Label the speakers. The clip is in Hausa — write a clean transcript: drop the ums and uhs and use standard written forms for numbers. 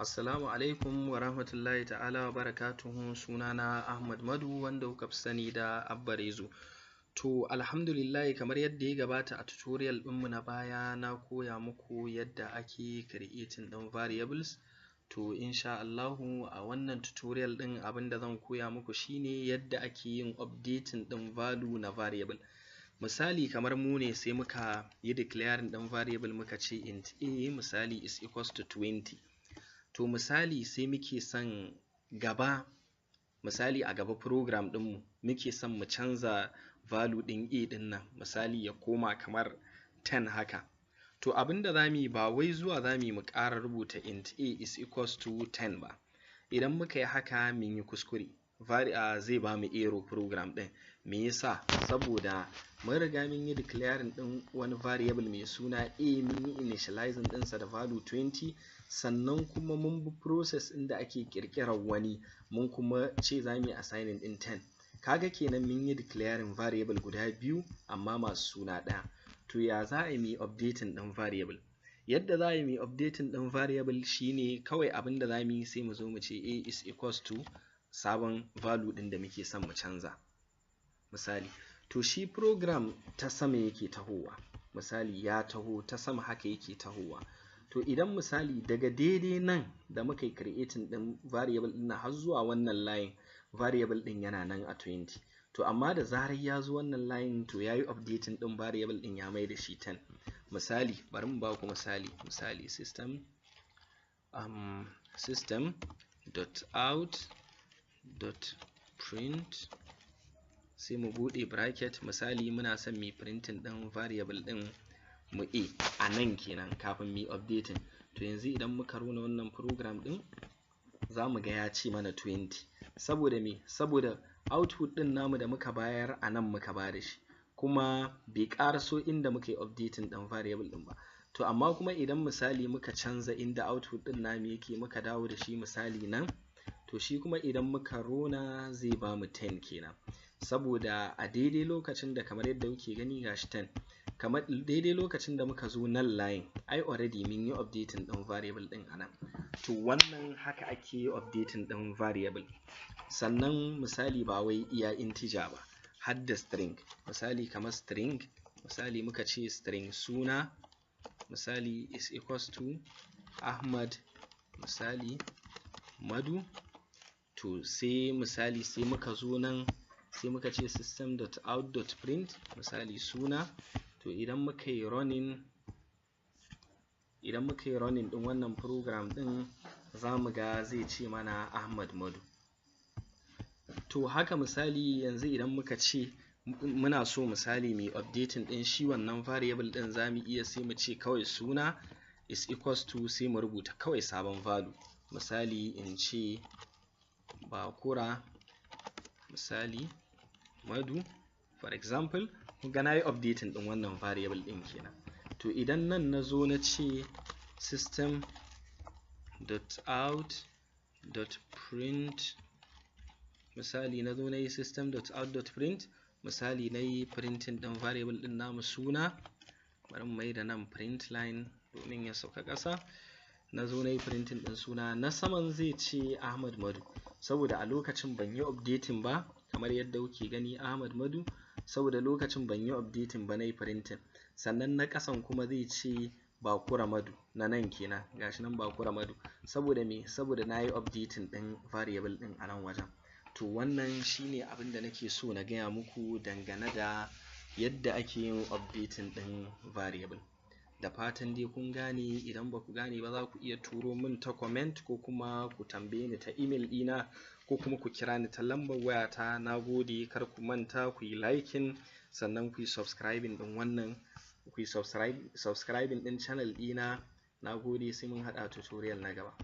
Speaker 1: Assalamu alaikum wa rahmatullahi ta'ala wa barakatuhu. Sunana Ahmad Madu wanda kuka fi sani da Abba Rezo. To alhamdulillah, kamar yadda ya gabata a tutorial ɗinmu na baya na koya muku yadda ake creating ɗin variables. To insha Allahu a wannan tutorial ɗin abinda zan koya muku shine yadda ake yin updating ɗin value na variable. Misali kamar mu ne sai muka yi declaring ɗin variable muka ce int a misali is equals to 20. To misali sai muke son gaba, misali a gaba program ɗinmu muke son mu canza value ɗin a ɗin nan, misali ya koma kamar 10 haka. To abinda za mu yi ba wai zuwa za mu yi mu ƙara rubuta int a is equals to 10 ba. Idan muka yi haka mun yi kuskure, zai ba mu error program ɗin. Me yasa? Saboda mun riga mun yi declaring ɗin wani variable mai suna a, mun yi initializing ɗinsa da value 20, sannan kuma mun bi process inda ake ƙirƙirar wani, mun kuma ce za mu yi assigning ɗin 10. Kaga kenan mun yi declaring variable guda biyu amma masu suna ɗaya. To ya za a yi updating ɗin variable? Yadda za a yi updating ɗin variable shine kawai abinda za mu yi sai mu zo mu ce a is equals to sabon value ɗin da muke son mu canza. Misali, to shi program ta sama yake tahowa, misali ya taho ta sama haka yake tahowa. To idan misali daga daidai nan da muka yi creating ɗin variable ɗin har zuwa wannan line, variable ɗin yana nan a 20. To amma da zarar ya zo wannan line to ya yi updating ɗin variable ɗin ya mai da shi 10. Misali, bari mu ba ku misali system.out.print sai mu buɗe bracket, misali muna son mu printing ɗin variable ɗin mu a nan kenan kafin mu updating. To yanzu idan muka runa wannan program ɗin za mu ga ya ce mana 20. Saboda me? Saboda output ɗin namu da muka bayar a nan muka ba da shi, kuma bai ƙaraso inda muka yi updating ɗin variable ɗin ba. To amma kuma idan misali muka canza inda output ɗin namu yake muka dawo da shi misali nan, to shi kuma idan muka rona zai ba mu 10 kenan. Saboda a daidai lokacin da kamar yadda kuke gani gashi 10, kamar daidai lokacin da muka zo nan line ai already mun yi updating ɗin variable ɗin a nan. To wannan haka ake yi updating ɗin variable. Sannan misali ba wai iya integer ba, har da string. Misali kamar string, misali muka ce string suna misali is equals to Ahmad misali Madu. To sai misali sai muka zo nan sai muka ce system.out.print misali suna. To idan muka yi running ɗin wannan program ɗin za mu ga zai ce mana Ahmad Madu. To haka misali yanzu idan muka ce muna so misali mai updating ɗin shi wannan variable ɗin za mu iya sai mu ce kawai suna is equals to sai mu rubuta kawai sabon value, misali in ce Bakura misali Madu for example. Kun ga na yi updating ɗin wannan variable ɗin kenan. To idan nan na zo na ce system.out.print misali na zo na yi system.out.print misali na yi printing ɗin variable ɗin namu suna, bari mu mai da nan print line domin ya sauka ƙasa. Na zo na yi printing ɗin suna, na saman zai ce Ahmad Madu saboda a lokacin ban yi updating ba, kamar yadda kuke gani Ahmad Madu, saboda lokacin ban yi updating ba na yi printing. Sannan na ƙasan kuma zai ce Bakura Madu, na nan kenan gashi nan Bakura Madu. Saboda me? Saboda na yi updating ɗin variable ɗin a nan wajen. To wannan shine abin da nake so na gaya muku dangane da yadda ake yin updating ɗin variable. Da fatan dai kun gane. Idan ba ku gane ba za ku iya turo min ta comment ko kuma ku tambaye ni ta email ɗina ko kuma ku kira ni ta lambar wayata. Na gode, kar ku manta ku yi liking sannan ku yi subscribing ɗin wannan, ku yi subscribing ɗin channel ɗina. Na gode, sai mun haɗa tutorial na gaba.